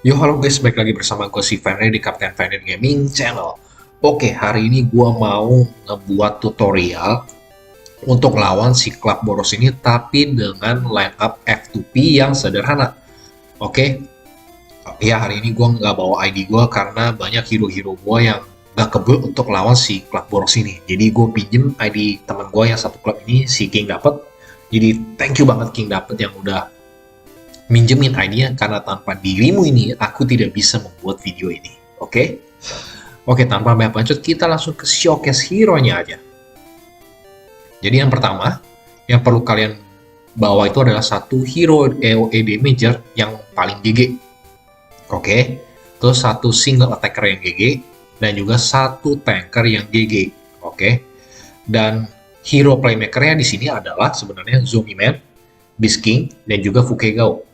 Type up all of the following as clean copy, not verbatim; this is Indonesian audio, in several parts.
Yo halo guys, balik lagi bersama gue si Fenrir di Captain Fenrir Gaming Channel. Oke, hari ini gue mau ngebuat tutorial untuk lawan si klub boros ini tapi dengan line up F2P yang sederhana. Oke, ya hari ini gue nggak bawa ID gue karena banyak hero-hero gue yang nggak kebel untuk lawan si klub boros ini. Jadi gue pinjem ID teman gue yang satu klub ini, si King dapet. Jadi thank you banget King dapet yang udah minjemin ID-nya, karena tanpa dirimu ini aku tidak bisa membuat video ini. Oke? Oke, tanpa banyak bacot kita langsung ke showcase hero-nya aja. Jadi yang pertama yang perlu kalian bawa itu adalah satu hero AOE Damager yang paling GG. Oke? Terus satu single attacker yang GG dan juga satu tanker yang GG. Oke? Dan hero playmaker-nya di sini adalah sebenarnya Zombie Man, Beast King, dan juga Fukegao.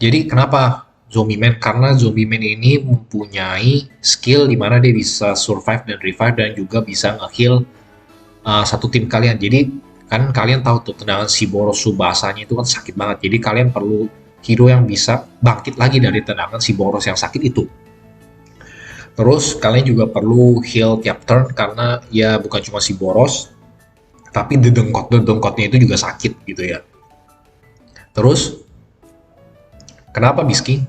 Jadi kenapa Zombie Man? Karena Zombie Man ini mempunyai skill di mana dia bisa survive dan revive dan juga bisa nge-heal satu tim kalian. Jadi kan kalian tahu tuh tendangan si Boros Subasanya itu kan sakit banget. Jadi kalian perlu hero yang bisa bangkit lagi dari tendangan si Boros yang sakit itu. Terus kalian juga perlu heal tiap turn karena ya bukan cuma si Boros, tapi dedengkotnya itu juga sakit gitu ya. Terus kenapa Bisking?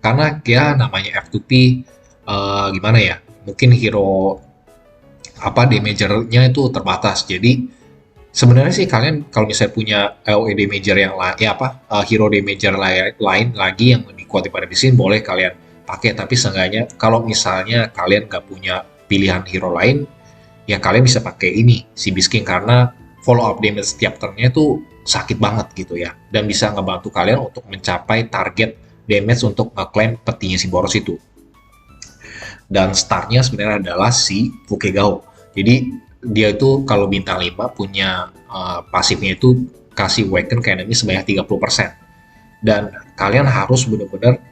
Karena ya namanya F2P, gimana ya? Mungkin hero damager-nya itu terbatas. Jadi sebenarnya sih kalian kalau misalnya punya AoE damager yang lain, hero damager lain lagi yang lebih kuat daripada Bisking, boleh kalian pakai. Tapi seenggaknya kalau misalnya kalian nggak punya pilihan hero lain, ya kalian bisa pakai ini si Bisking karena follow up damage setiap turn-nya itu sakit banget gitu ya, dan bisa ngebantu kalian untuk mencapai target damage untuk ngeklaim petinya si Boros itu. Dan startnya sebenarnya adalah si Fukegao. Jadi dia itu kalau bintang 5 punya pasifnya itu kasih weaken ke enemy sebanyak 30%. Dan kalian harus benar-benar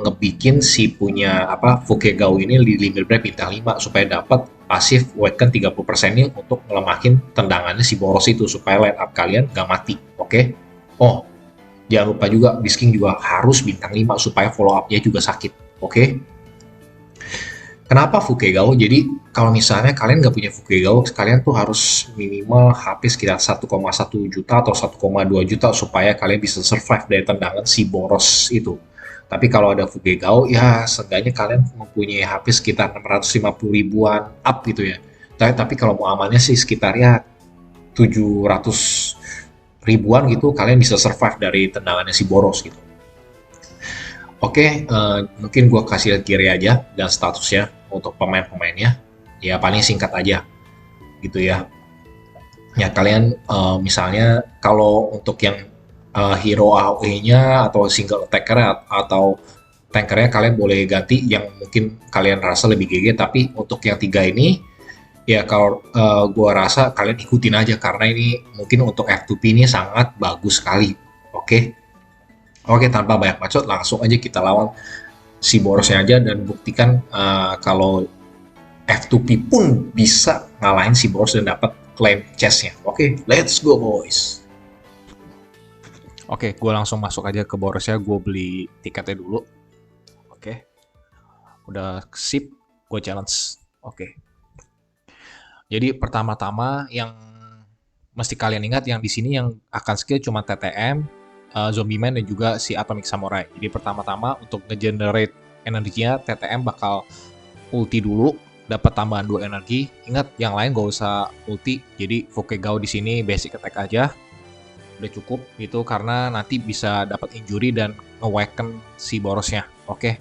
ngebikin si punya Fukegao ini di limit break bintang 5 supaya dapat pasif weaken 30% ini untuk ngelemahin tendangannya si Boros itu supaya line up kalian gak mati. Oke? Oh, jangan lupa juga Bisking juga harus bintang 5 supaya follow up-nya juga sakit. Oke? Kenapa Fukegao? Jadi kalau misalnya kalian nggak punya Fukegao, kalian tuh harus minimal HP sekitar 1,1 juta atau 1,2 juta supaya kalian bisa survive dari tendangan si Boros itu. Tapi kalau ada Fukegao, ya seenggaknya kalian mempunyai HP sekitar 650 ribuan up gitu ya. Tapi kalau mau amannya sih sekitar ya 700 ribuan gitu, kalian bisa survive dari tendangannya si Boros gitu. Oke, mungkin gue kasih lihat kiri aja dan statusnya untuk pemain-pemainnya. Ya paling singkat aja gitu ya. Ya kalian misalnya kalau untuk yang hero AoE-nya atau single attacker atau tankernya kalian boleh ganti yang mungkin kalian rasa lebih GG. Tapi untuk yang tiga ini ya kalau gue rasa kalian ikutin aja karena ini mungkin untuk F2P ini sangat bagus sekali. Oke. Oke, tanpa banyak bacot, langsung aja kita lawan si Borosnya aja dan buktikan kalau F2P pun bisa ngalahin si Boros dan dapat claim chestnya. Oke, let's go boys. Oke, gue langsung masuk aja ke Boros ya. Gue beli tiketnya dulu. Oke, udah sip. Gue challenge. Oke. Jadi pertama-tama yang mesti kalian ingat yang di sini yang akan skill cuma TTM, Zombie Man dan juga si Atomic Samurai. Jadi pertama-tama untuk nge-generate energinya TTM bakal ulti dulu, dapat tambahan 2 energi. Ingat yang lain gak usah ulti. Jadi Fukegao di sini basic attack aja. Udah cukup gitu karena nanti bisa dapat injury dan nge-weaken si Borosnya. Oke.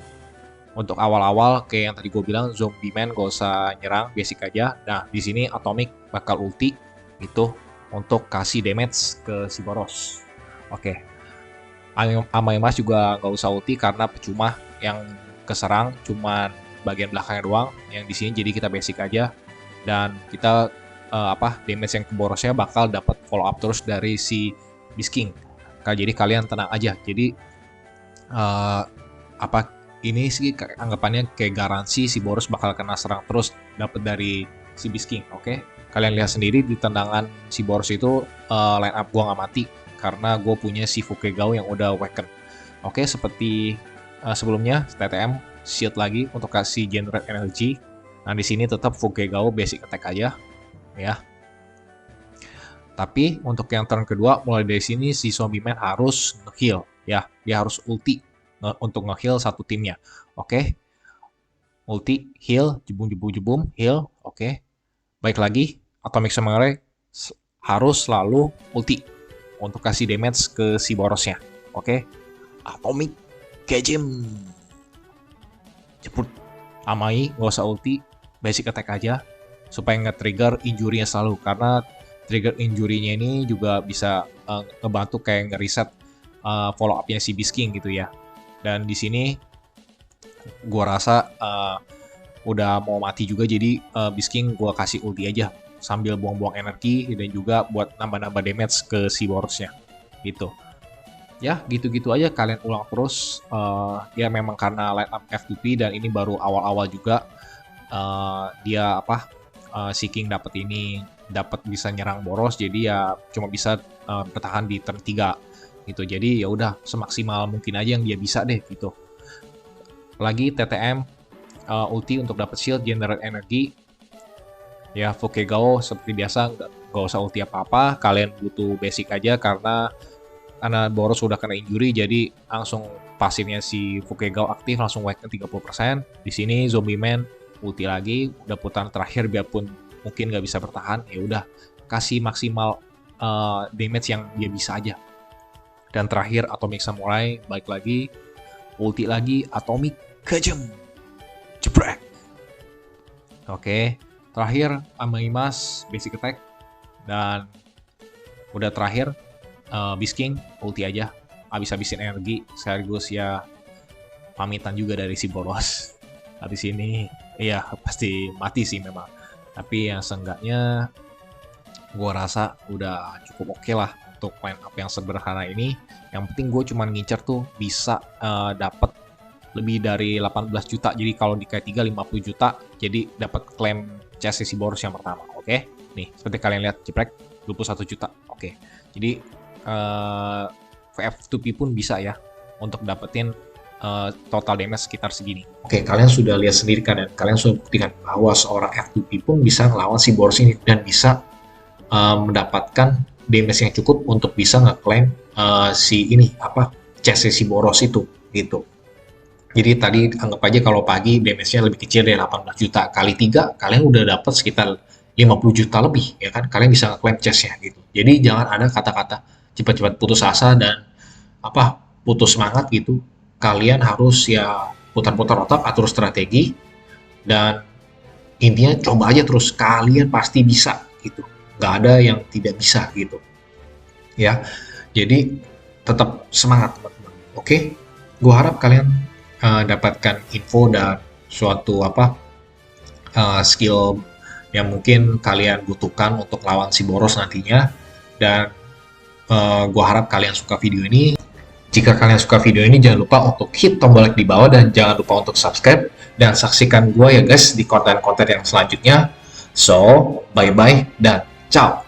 Untuk awal-awal kayak yang tadi gue bilang Zombie Man gak usah nyerang, basic aja. Nah, di sini Atomic bakal ulti gitu untuk kasih damage ke si Boros. Oke. Amaymas juga gak usah ulti karena percuma yang keserang cuman bagian belakangnya doang. Yang di sini jadi kita basic aja dan kita damage yang ke Borosnya bakal dapat follow up terus dari si Beast King. Jadi kalian tenang aja. Jadi ini sih anggapannya kayak garansi si Boros bakal kena serang terus dapat dari si Beast King. Oke, kalian lihat sendiri di tendangan si Boros itu line up gua nggak mati karena gue punya si Fukegao yang udah weaken. Oke, seperti sebelumnya TTM shield lagi untuk kasih generate energy. Nah, di sini tetap Fukegao basic attack aja ya. Tapi untuk yang turn kedua mulai dari sini si Zombie Man harus nge-heal ya. Dia harus ulti untuk nge-heal satu timnya. Oke. Ulti, heal, jebum, heal. Oke. Baik lagi, Atomic Samurai harus selalu ulti untuk kasih damage ke si borosnya. Oke. Atomic Kejim. Cepet. Amai, nggak usah ulti, basic attack aja supaya nge-trigger injury-nya selalu, karena trigger injury-nya ini juga bisa ngebantu kayak nge-reset follow up-nya si Beast King gitu ya. Dan di sini gua rasa udah mau mati juga, jadi Beast King gua kasih ulti aja sambil buang-buang energi dan juga buat nambah-nambah damage ke si borosnya gitu. Ya, gitu-gitu aja kalian ulang terus. Ya memang karena line up F2P dan ini baru awal-awal juga. Dia si King dapat bisa nyerang boros, jadi ya cuma bisa bertahan di turn 3 gitu. Jadi ya udah semaksimal mungkin aja yang dia bisa deh gitu. Lagi TTM ulti untuk dapat shield, generate energi. Ya Fukegao seperti biasa nggak usah ulti apa-apa, kalian butuh basic aja karena Boros sudah kena injury, jadi langsung pasifnya si Fukegao aktif, langsung wake 30%. Di sini Zombie Man ulti lagi, udah putaran terakhir biarpun mungkin nggak bisa bertahan, ya udah kasih maksimal damage yang dia bisa aja. Dan terakhir Atomic Samurai, balik lagi, ulti lagi, Atomic Kejim, jebrek. Oke, terakhir Amaimas basic attack, dan udah terakhir Beast King ulti aja, habis-habisin energi sekaligus ya pamitan juga dari si boros. Habis ini iya pasti mati sih memang, tapi yang seenggaknya gue rasa udah cukup oke lah untuk line up yang sederhana ini. Yang penting gue cuman ngincer tuh bisa dapat lebih dari 18 juta, jadi kalau di K3 50 juta, jadi dapat klaim chest si boros yang pertama. Oke, nih seperti kalian lihat, jeprek 21 juta. Oke, jadi F2P pun bisa ya untuk dapetin total damage sekitar segini. Oke, kalian sudah lihat sendiri kan, dan kalian sudah buktikan bahwa seorang F2P pun bisa ngelawan si boros ini dan bisa mendapatkan damage yang cukup untuk bisa ngeklaim chest si boros itu gitu. Jadi tadi anggap aja kalau pagi damage-nya lebih kecil dari 18 juta, kali 3 kalian udah dapat sekitar 50 juta lebih ya kan, kalian bisa ngeklaim chest-nya gitu. Jadi jangan ada kata-kata cepat-cepat putus asa dan putus semangat gitu. Kalian harus ya putar-putar otak, atur strategi, dan intinya coba aja terus, kalian pasti bisa gitu. Nggak ada yang tidak bisa gitu ya. Jadi tetap semangat teman-teman. Oke, gue harap kalian dapatkan info dan suatu skill yang mungkin kalian butuhkan untuk lawan si boros nantinya. Dan gue harap kalian suka video ini. Jika kalian suka video ini, jangan lupa untuk hit tombol like di bawah dan jangan lupa untuk subscribe dan saksikan gue ya guys di konten-konten yang selanjutnya. So, bye-bye dan ciao.